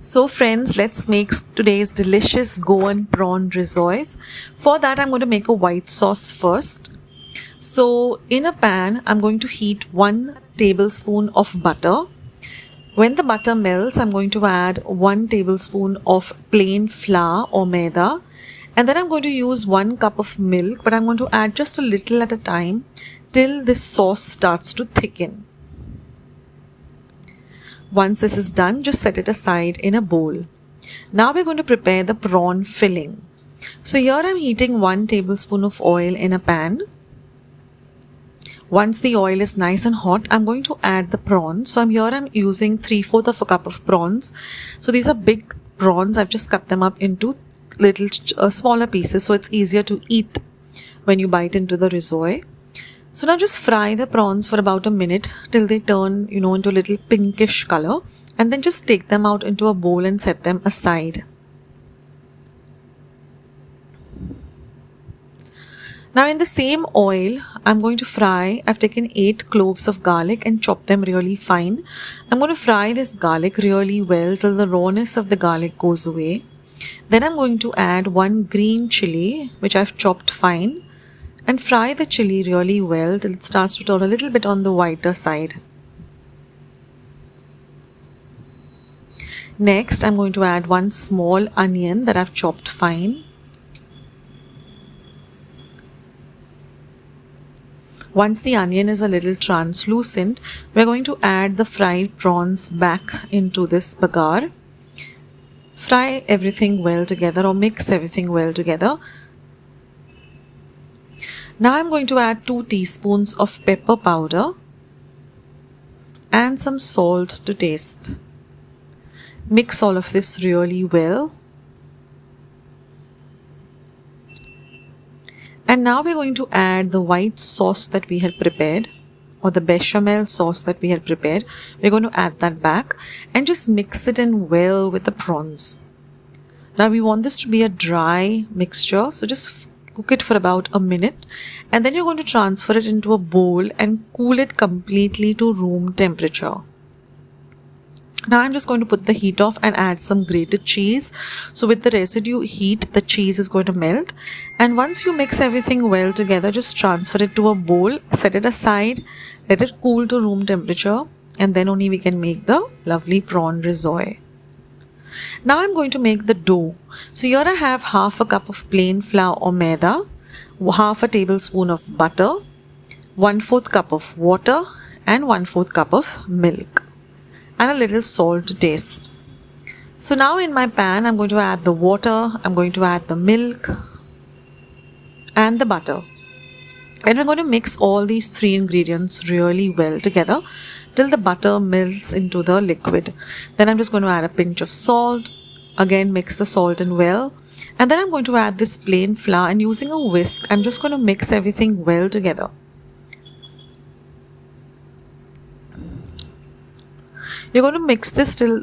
So friends, let's make today's delicious Goan prawn rissois. For that, I'm going to make a white sauce first. So in a pan, I'm going to heat 1 tablespoon of butter. When the butter melts, I'm going to add 1 tablespoon of plain flour or maida. And then I'm going to use 1 cup of milk, but I'm going to add just a little at a time till this sauce starts to thicken. Once this is done, just set it aside in a bowl. Now we're going to prepare the prawn filling. So here I'm heating 1 tablespoon of oil in a pan. Once the oil is nice and hot, I'm going to add the prawns. So I'm using 3/4 of a cup of prawns. So these are big prawns. I've just cut them up into little smaller pieces so it's easier to eat when you bite into the rissois. So now just fry the prawns for about a minute till they turn, into a little pinkish color, and then just take them out into a bowl and set them aside. Now in the same oil, I'm going to fry, I've taken 8 cloves of garlic and chopped them really fine. I'm going to fry this garlic really well till the rawness of the garlic goes away. Then I'm going to add 1 green chili, which I've chopped fine, and fry the chili really well till it starts to turn a little bit on the whiter side. Next, I'm going to add 1 small onion that I've chopped fine. Once the onion is a little translucent, we're going to add the fried prawns back into this bagar. Fry everything well together or mix everything well together. Now I'm going to add 2 teaspoons of pepper powder and some salt to taste. Mix all of this really well. And now we're going to add the white sauce that we had prepared, or the bechamel sauce that we had prepared. We're going to add that back and just mix it in well with the prawns. Now we want this to be a dry mixture, so just cook it for about a minute, and then you're going to transfer it into a bowl and cool it completely to room temperature. Now I'm just going to put the heat off and add some grated cheese. So with the residue heat, the cheese is going to melt, and once you mix everything well together, just transfer it to a bowl, set it aside, let it cool to room temperature, and then only we can make the lovely prawn rissois. Now I'm going to make the dough. So here I have 1/2 cup of plain flour or maida, 1/2 tablespoon of butter, 1/4 cup of water, and 1/4 cup of milk, and a little salt to taste. So now in my pan, I'm going to add the water, I'm going to add the milk and the butter. And we're going to mix all these 3 ingredients really well together till the butter melts into the liquid. Then I'm just going to add a pinch of salt. Again, mix the salt in well. And then I'm going to add this plain flour, and using a whisk, I'm just going to mix everything well together. You're going to mix this till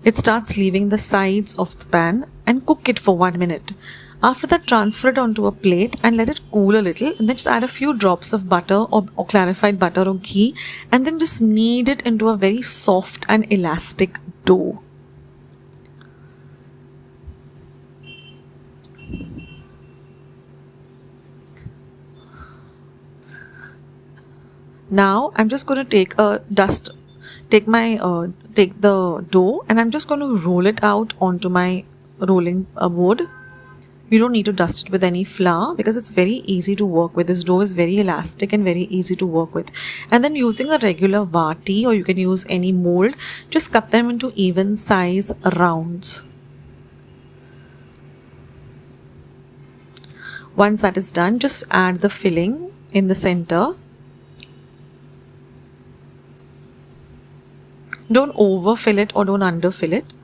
it starts leaving the sides of the pan, and cook it for 1 minute. After that, transfer it onto a plate and let it cool a little, and then just add a few drops of butter or clarified butter or ghee, and then just knead it into a very soft and elastic dough. Now I'm just going to take the dough, and I'm just going to roll it out onto my rolling board. You don't need to dust it with any flour because it's very easy to work with. This dough is very elastic and very easy to work with. And then using a regular vodee, or you can use any mold, just cut them into even size rounds. Once that is done, just add the filling in the center. Don't overfill it or don't underfill it.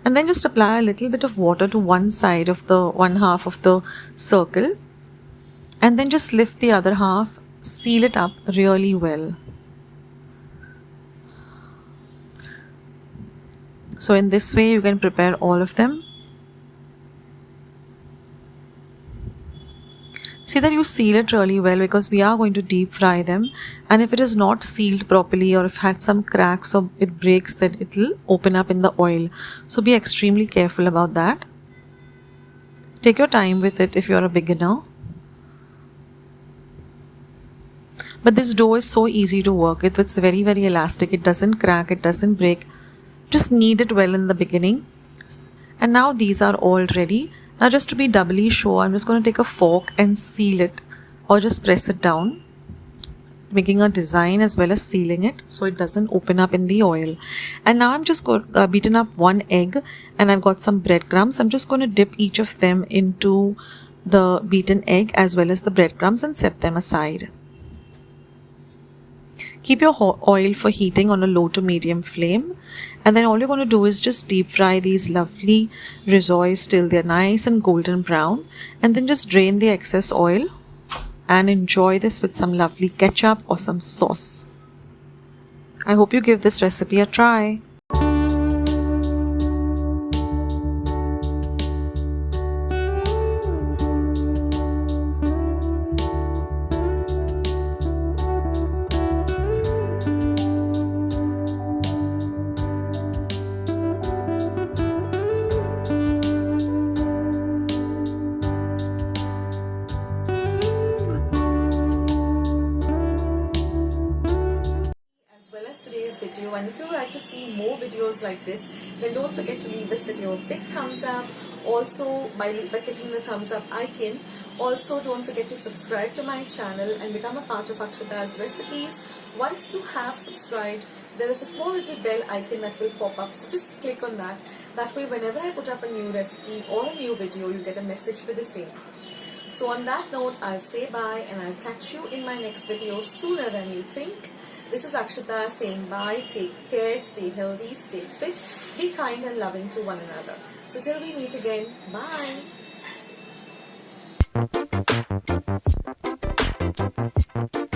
And then just apply a little bit of water to one side of the 1/2 of the circle, and then just lift the other half, seal it up really well. So in this way you can prepare all of them. See that you seal it really well, because we are going to deep fry them, and if it is not sealed properly or if it had some cracks or it breaks, then it will open up in the oil. So be extremely careful about that. Take your time with it if you're a beginner. But this dough is so easy to work with. It's very, very elastic. It doesn't crack, it doesn't break. Just knead it well in the beginning. And now these are all ready. Now just to be doubly sure, I'm just going to take a fork and seal it, or just press it down, making a design as well as sealing it so it doesn't open up in the oil. And now I'm just beaten up 1 egg, and I've got some breadcrumbs. I'm just going to dip each of them into the beaten egg as well as the breadcrumbs and set them aside. Keep your oil for heating on a low to medium flame, and then all you're going to do is just deep fry these lovely rissois till they're nice and golden brown, and then just drain the excess oil and enjoy this with some lovely ketchup or some sauce. I hope you give this recipe a try. Today's video, and if you would like to see more videos like this, then don't forget to leave this video a big thumbs up. Also, by clicking the thumbs up icon. Also, don't forget to subscribe to my channel and become a part of Akshata's recipes. Once you have subscribed, there is a small little bell icon that will pop up, so just click on that. That way, whenever I put up a new recipe or a new video, you get a message for the same. So on that note, I'll say bye, and I'll catch you in my next video sooner than you think. This is Akshata saying bye, take care, stay healthy, stay fit, be kind and loving to one another. So till we meet again, bye.